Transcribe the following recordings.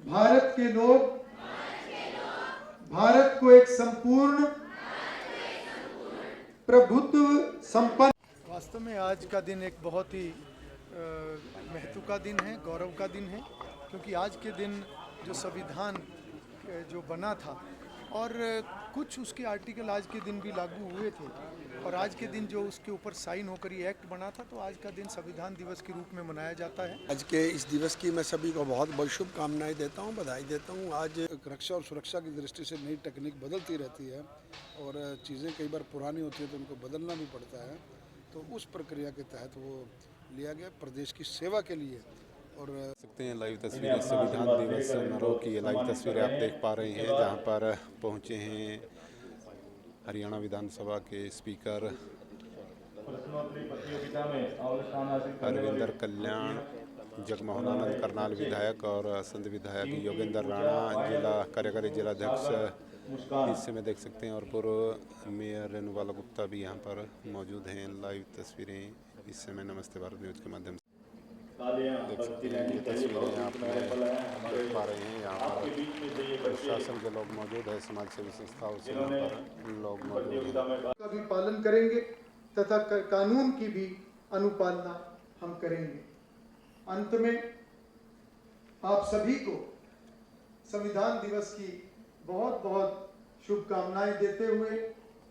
भारत के लोग भारत को एक संपूर्ण प्रभुत्व संपन्न। वास्तव में आज का दिन एक बहुत ही महत्व का दिन है, गौरव का दिन है, क्योंकि आज के दिन जो संविधान जो बना था और कुछ उसके आर्टिकल आज के दिन भी लागू हुए थे और आज के दिन जो उसके ऊपर साइन होकर ये एक्ट बना था, तो आज का दिन संविधान दिवस के रूप में मनाया जाता है। आज के इस दिवस की मैं सभी को बहुत बहुत शुभकामनाएं देता हूं, बधाई देता हूं। आज रक्षा और सुरक्षा की दृष्टि से नई तकनीक बदलती रहती है और चीज़ें कई बार पुरानी होती है तो उनको बदलना भी पड़ता है, तो उस प्रक्रिया के तहत वो लिया गया प्रदेश की सेवा के लिए। और सकते हैं लाइव तस्वीरें संविधान दिवस समारोह की ये लाइव तस्वीरें आप देख पा रहे हैं, जहां पर पहुंचे हैं हरियाणा विधानसभा के स्पीकर हरविंदर कल्याण, जगमोहन आनंद करनाल विधायक और संत विधायक योगेंद्र राणा, जिला कार्यकारी जिलाध्यक्ष हिस्से में देख सकते हैं, और पूर्व मेयर रेणुबाला गुप्ता भी यहां पर मौजूद हैं। लाइव तस्वीरें इस समय नमस्ते भारत न्यूज़ के माध्यम से देख सकते हैं। ये तस्वीरें आप देख पा रहे हैं, यहाँ पर प्रशासन के लोग मौजूद है, समाज सेवी संस्थाओं से यहाँ पर लोग मौजूद हैं। का भी पालन करेंगे तथा कानून की भी अनुपालना हम करेंगे। अंत में आप सभी को संविधान दिवस की बहुत बहुत शुभकामनाएं देते हुए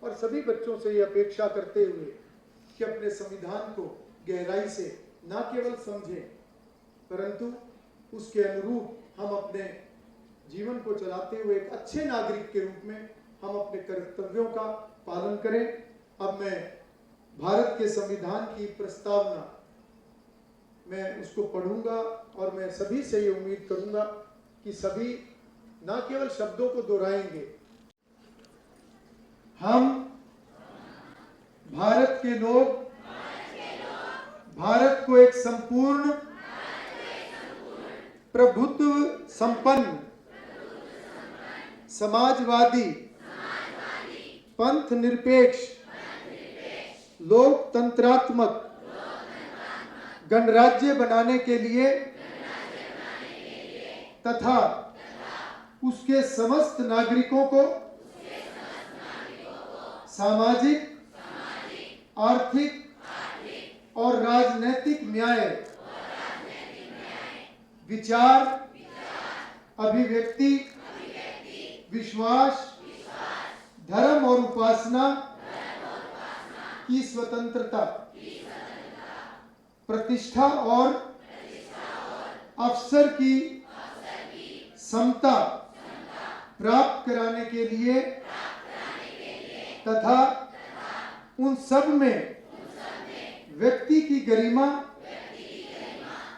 और सभी बच्चों से ये अपेक्षा करते हुए कि अपने संविधान को गहराई से न केवल समझें परंतु उसके अनुरूप हम अपने जीवन को चलाते हुए एक अच्छे नागरिक के रूप में हम अपने कर्तव्यों का पालन करें। अब मैं भारत के संविधान की प्रस्तावना मैं उसको पढ़ूंगा और मैं सभी से ये उम्मीद करूंगा कि सभी न केवल शब्दों को दोहराएंगे। हम भारत के लोग भारत को एक संपूर्ण प्रभुत्व संपन्न समाजवादी पंथ निरपेक्ष लोकतंत्रात्मक गणराज्य बनाने के लिए तथा उसके समस्त नागरिकों को सामाजिक, आर्थिक और राजनैतिक न्याय, विचार, अभिव्यक्ति, विश्वास, धर्म और उपासना की स्वतंत्रता, प्रतिष्ठा और अवसर की समता प्राप्त कराने के लिए तथा उन सब में व्यक्ति की गरिमा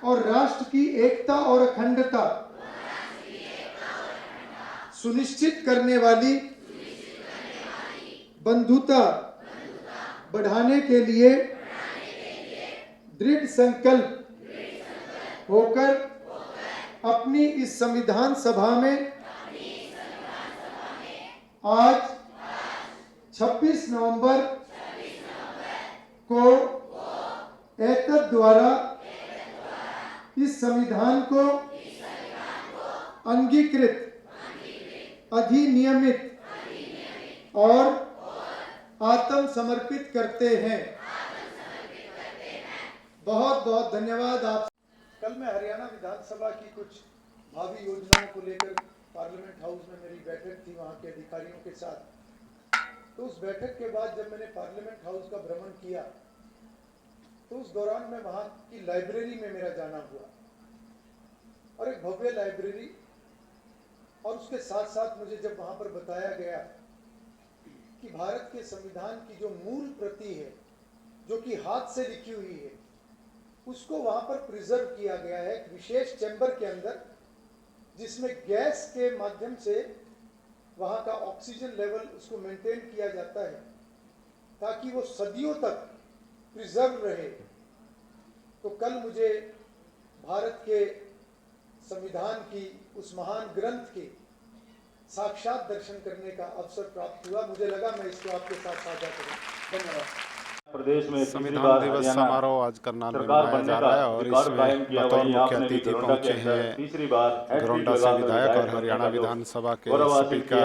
और राष्ट्र की एकता और अखंडता सुनिश्चित करने वाली बंधुता बढ़ाने के लिए दृढ़ संकल्प होकर अपनी इस संविधान सभा में आज 26 नवंबर को एतद द्वारा इस संविधान को अंगीकृत, अधिनियमित और आत्म समर्पित करते हैं। बहुत बहुत धन्यवाद आप। कल मैं हरियाणा विधानसभा की कुछ भावी योजनाओं को लेकर पार्लियामेंट हाउस में मेरी बैठक थी वहां के अधिकारियों के साथ। तो उस बैठक के बाद जब मैंने पार्लियामेंट हाउस का भ्रमण किया तो उस दौरान मैं वहां की लाइब्रेरी में मेरा जाना हुआ और एक भव्य लाइब्रेरी, और उसके साथ साथ मुझे जब वहां पर बताया गया कि भारत के संविधान की जो मूल प्रति है जो कि हाथ से लिखी हुई है उसको वहां पर प्रिजर्व किया गया है एक विशेष चैम्बर के अंदर, जिसमें गैस के माध्यम से वहां का ऑक्सीजन लेवल उसको मेंटेन किया जाता है ताकि वो सदियों तक प्रिजर्व रहे। तो कल मुझे भारत के संविधान की उस महान ग्रंथ के साक्षात दर्शन करने का अवसर प्राप्त हुआ। मुझे लगा मैं इसको आपके साथ साझा करूं। धन्यवाद। प्रदेश में तीसरी संविधान बार दिवस हरियाणा समारोह आज करनाल में सरकार मनाया बनने जा का रहा है और रिकॉर्ड कायम इसमें किया। बतौर वहीं मुख्य आपने भी अतिथि गरोंडा के पहुंचे अंदर हैं तीसरी बार गरोंडा से विधायक और हरियाणा विधानसभा के स्पीकर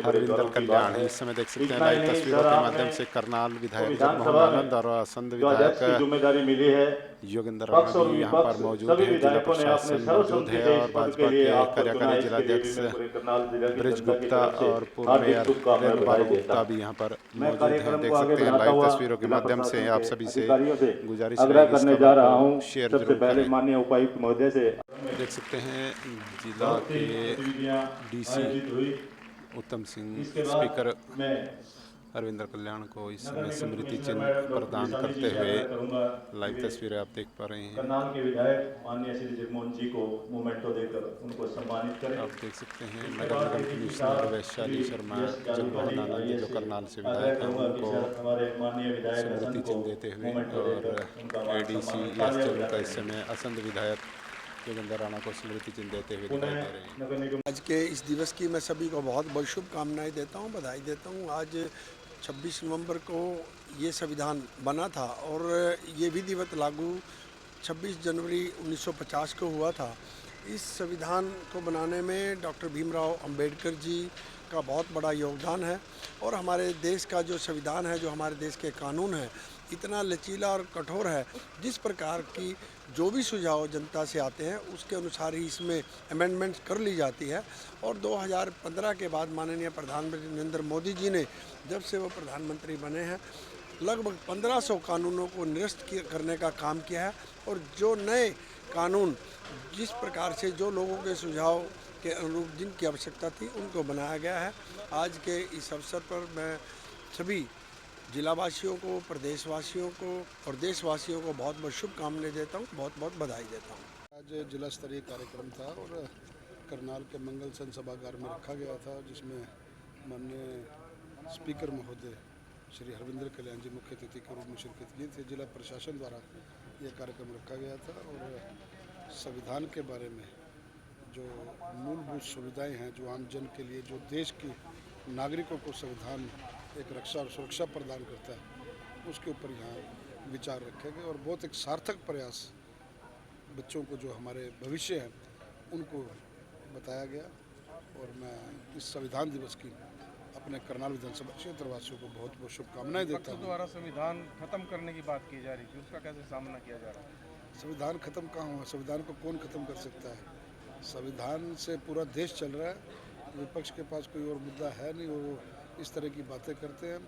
हरविंदर कल्याण। इस समय देख सकते हैं लाइव तस्वीरों के माध्यम से करनाल विधायक जगमोहन आनंद और असंध जो अध्यक्ष की विधायक जिम्मेदारी मिली है, योगेंद्र राणा पक्ष और भी यहाँ पर विपक्ष मौजूद सभी हैं। जिला विधायकों ने अपने प्रशासन मौजूद सर्वसम्मति है से और इस पद भाजपा के लिए के आपको चुना। कार्यकारी इसके लिए जिलाध्यक्ष भी मैं पूरे करनाल जिला की ब्रिज जनता की गुप्ता तरफ से और पूर्व हार्दिक मेयर शुभकामनाएं रेणुका बधाई देता गुप्ता हूं। भी यहाँ पर मैं मौजूद हैं। कार्यक्रम देख को आगे सकते हैं बढ़ाता लाइव हुआ तस्वीरों के जिला माध्यम से प्रशासन आप के सभी से अधिकारियों से गुजारिश आग्रह रहेगी इस करने खबर जा रहा को हूं। शेयर सबसे जरूर पहले करें। माननीय उपायुक्त महोदय से देख सकते हैं जिला के डीसी उत्तम सिंह स्पीकर हरविंदर कल्याण को इस समय स्मृति चिन्ह प्रदान करते हुए लाइव तस्वीरें आप देख पा रहे हैं। करनाल के विधायक माननीय श्री जगमोहन जी को मोमेंटो देकर उनको सम्मानित करें। आप देख सकते हैं नगर निगम कमिश्नर वैशाली शर्मा जगमोहन आनंद जो करनाल से विधायक हैं उनको हमारे माननीय विधायक स्मृति चिन्ह देते हुए और एडीसी एस जरूर का इस समय असंध विधायक योगेंद्र राणा को स्मृति चिन्ह देते हुए दिखाई दे रहे हैं। आज के इस दिवस की मैं सभी को बहुत बहुत शुभकामनाएं देता हूं, बधाई देता हूं। आज 26 नवंबर को ये संविधान बना था और ये विधिवत लागू 26 जनवरी 1950 को हुआ था। इस संविधान को बनाने में डॉक्टर भीमराव अंबेडकर जी का बहुत बड़ा योगदान है और हमारे देश का जो संविधान है, जो हमारे देश के कानून है, इतना लचीला और कठोर है। जिस प्रकार की जो भी सुझाव जनता से आते हैं उसके अनुसार ही इसमें अमेंडमेंट्स कर ली जाती है। और 2015 के बाद माननीय प्रधानमंत्री नरेंद्र मोदी जी ने जब से वो प्रधानमंत्री बने हैं लगभग 1500 कानूनों को निरस्त करने का काम किया है और जो नए कानून जिस प्रकार से जो लोगों के सुझाव के अनुरूप जिनकी आवश्यकता थी उनको बनाया गया है। आज के इस अवसर पर मैं सभी जिलावासियों को, प्रदेशवासियों को और देशवासियों को बहुत बहुत शुभकामनाएं देता हूँ, बहुत बहुत बधाई देता हूँ। आज जिला स्तरीय कार्यक्रम था और करनाल के मंगल सन सभागार में रखा गया था, जिसमें माननीय स्पीकर महोदय श्री हरविंदर कल्याण जी मुख्य अतिथि के रूप में शिरकत की थी। जिला प्रशासन द्वारा यह कार्यक्रम रखा गया था और संविधान के बारे में जो मूलभूत सुविधाएं हैं जो आम जन के लिए, जो देश की नागरिकों को संविधान एक रक्षा और सुरक्षा प्रदान करता है, उसके ऊपर यहाँ विचार रखे गए और बहुत एक सार्थक प्रयास बच्चों को जो हमारे भविष्य हैं उनको बताया गया। और मैं इस संविधान दिवस की अपने करनाल विधानसभा क्षेत्रवासियों को बहुत बहुत शुभकामनाएं देता हूँ। द्वारा संविधान खत्म करने की बात की जा रही थी, उसका कैसे सामना किया जा रहा है? संविधान खत्म कहाँ हुआ? संविधान को कौन खत्म कर सकता है? संविधान से पूरा देश चल रहा है। विपक्ष के पास कोई और मुद्दा है नहीं, वो इस तरह की बातें करते हैं।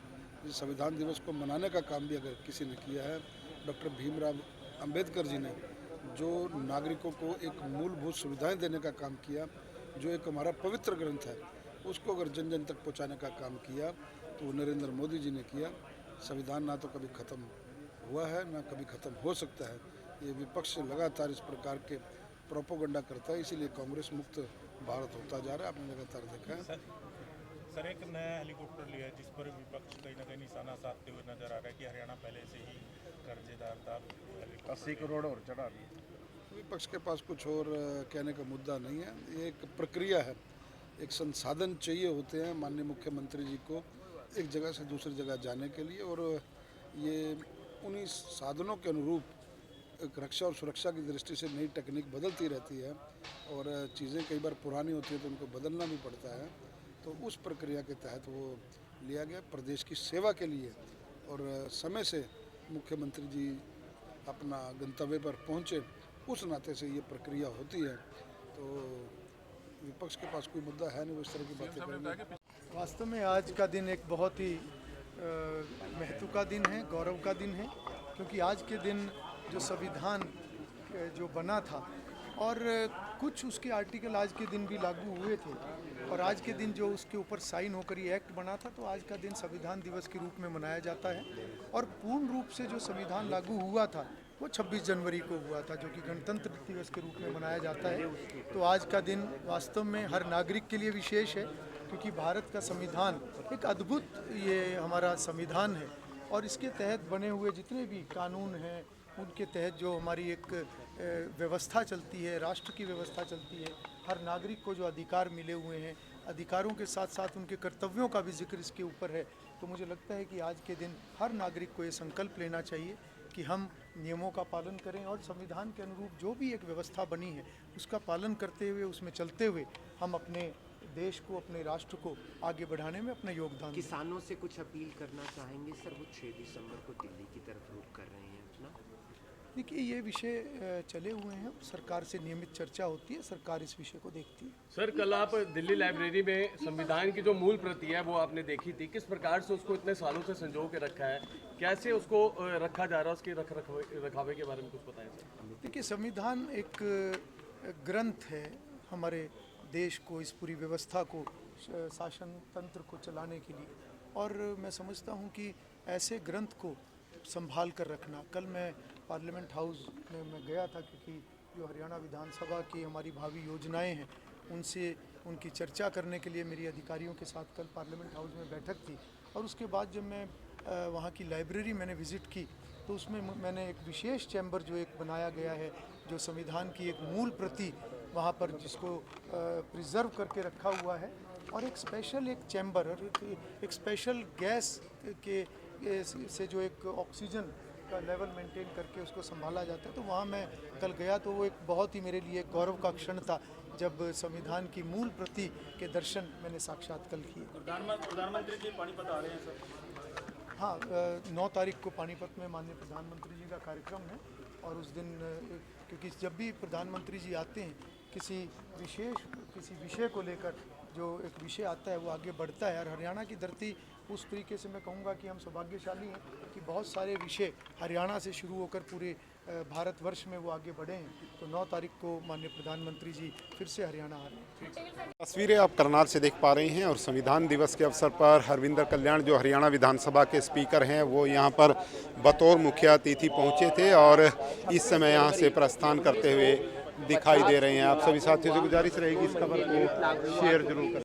इस संविधान दिवस को मनाने का काम भी अगर किसी ने किया है, डॉक्टर भीमराव अंबेडकर जी ने जो नागरिकों को एक मूलभूत सुविधाएं देने का काम किया, जो एक हमारा पवित्र ग्रंथ है उसको अगर जन जन तक पहुंचाने का काम किया तो वो नरेंद्र मोदी जी ने किया। संविधान ना तो कभी ख़त्म हुआ है ना कभी ख़त्म हो सकता है। ये विपक्ष लगातार इस प्रकार के प्रोपोगंडा करता है, इसीलिए कांग्रेस मुक्त भारत होता जा रहा है। आपने लगातार देखा है। सर, एक नया हेलीकॉप्टर लिया है जिस पर विपक्ष कहीं ना कहीं निशाना साधते हुए नजर आ रहा है कि हरियाणा पहले से ही कर्जेदार था। 80 करोड़ और चढ़ा दी। विपक्ष के पास कुछ और कहने का मुद्दा नहीं है। ये एक प्रक्रिया है, एक संसाधन चाहिए होते हैं माननीय मुख्यमंत्री जी को एक जगह से दूसरी जगह जाने के लिए, और ये उन्हीं साधनों के अनुरूप एक रक्षा और सुरक्षा की दृष्टि से नई टेक्निक बदलती रहती है और चीज़ें कई बार पुरानी होती हैं तो उनको बदलना भी पड़ता है। तो उस प्रक्रिया के तहत वो लिया गया प्रदेश की सेवा के लिए, और समय से मुख्यमंत्री जी अपना गंतव्य पर पहुँचे, उस नाते से ये प्रक्रिया होती है। तो विपक्ष के पास कोई मुद्दा है नहीं, वो इस तरह की बातें करेंगे। वास्तव में आज का दिन एक बहुत ही महत्व का दिन है, गौरव का दिन है, क्योंकि आज के दिन जो संविधान जो बना था और कुछ उसके आर्टिकल आज के दिन भी लागू हुए थे और आज के दिन जो उसके ऊपर साइन होकर ये एक्ट बना था, तो आज का दिन संविधान दिवस के रूप में मनाया जाता है। और पूर्ण रूप से जो संविधान लागू हुआ था वो 26 जनवरी को हुआ था, जो कि गणतंत्र दिवस के रूप में मनाया जाता है। तो आज का दिन वास्तव में हर नागरिक के लिए विशेष है, क्योंकि भारत का संविधान एक अद्भुत ये हमारा संविधान है और इसके तहत बने हुए जितने भी कानून हैं उनके तहत जो हमारी एक व्यवस्था चलती है, राष्ट्र की व्यवस्था चलती है, हर नागरिक को जो अधिकार मिले हुए हैं, अधिकारों के साथ साथ उनके कर्तव्यों का भी जिक्र इसके ऊपर है। तो मुझे लगता है कि आज के दिन हर नागरिक को ये संकल्प लेना चाहिए कि हम नियमों का पालन करें और संविधान के अनुरूप जो भी एक व्यवस्था बनी है उसका पालन करते हुए, उसमें चलते हुए हम अपने देश को, अपने राष्ट्र को आगे बढ़ाने में अपना योगदान दें। किसानों से कुछ अपील करना चाहेंगे सर? वो 6 दिसंबर को दिल्ली की तरफ रुख कर रहे हैं अपना। देखिए, ये विषय चले हुए हैं, सरकार से नियमित चर्चा होती है, सरकार इस विषय को देखती है। सर, कल आप दिल्ली लाइब्रेरी में संविधान की जो मूल प्रति है वो आपने देखी थी, किस प्रकार से उसको इतने सालों से संजो के रखा है, कैसे उसको रखा जा रहा है, उसके रखावे के बारे में कुछ बताएं सर। देखिए, संविधान एक ग्रंथ है हमारे देश को, इस पूरी व्यवस्था को, शासन तंत्र को चलाने के लिए, और मैं समझता हूँ कि ऐसे ग्रंथ को संभाल कर रखना। कल मैं पार्लियामेंट हाउस में मैं गया था क्योंकि जो हरियाणा विधानसभा की हमारी भावी योजनाएं हैं उनसे उनकी चर्चा करने के लिए मेरी अधिकारियों के साथ कल पार्लियामेंट हाउस में बैठक थी। और उसके बाद जब मैं वहाँ की लाइब्रेरी मैंने विज़िट की तो उसमें मैंने एक विशेष चैम्बर जो एक बनाया गया है, जो संविधान की एक मूल प्रति वहाँ पर जिसको प्रिजर्व करके रखा हुआ है, और एक स्पेशल एक चैम्बर और एक स्पेशल गैस के से जो एक ऑक्सीजन का लेवल मेंटेन करके उसको संभाला जाता है। तो वहाँ मैं कल गया तो वो एक बहुत ही मेरे लिए गौरव का क्षण था जब संविधान की मूल प्रति के दर्शन मैंने साक्षात कल किए। प्रधानमंत्री जी पानीपत आ रहे हैं सर? हाँ, 9 तारीख को पानीपत में माननीय प्रधानमंत्री जी का कार्यक्रम है, और उस दिन क्योंकि जब भी प्रधानमंत्री जी आते हैं किसी विषय को लेकर जो एक विषय आता है वो आगे बढ़ता है, और हरियाणा की धरती उस तरीके से मैं कहूँगा कि हम सौभाग्यशाली हैं कि बहुत सारे विषय हरियाणा से शुरू होकर पूरे भारतवर्ष में वो आगे बढ़े हैं। तो 9 तारीख को माननीय प्रधानमंत्री जी फिर से हरियाणा आ रहे हैं। तस्वीरें आप करनाल से देख पा रही हैं, और संविधान दिवस के अवसर पर हरविंदर कल्याण जो हरियाणा विधानसभा के स्पीकर हैं वो यहाँ पर बतौर मुख्य अतिथि पहुँचे थे और इस समय यहाँ से प्रस्थान करते हुए दिखाई दे रहे हैं। आप सभी साथियों से गुजारिश रहेगी इस खबर को शेयर जरूर करें।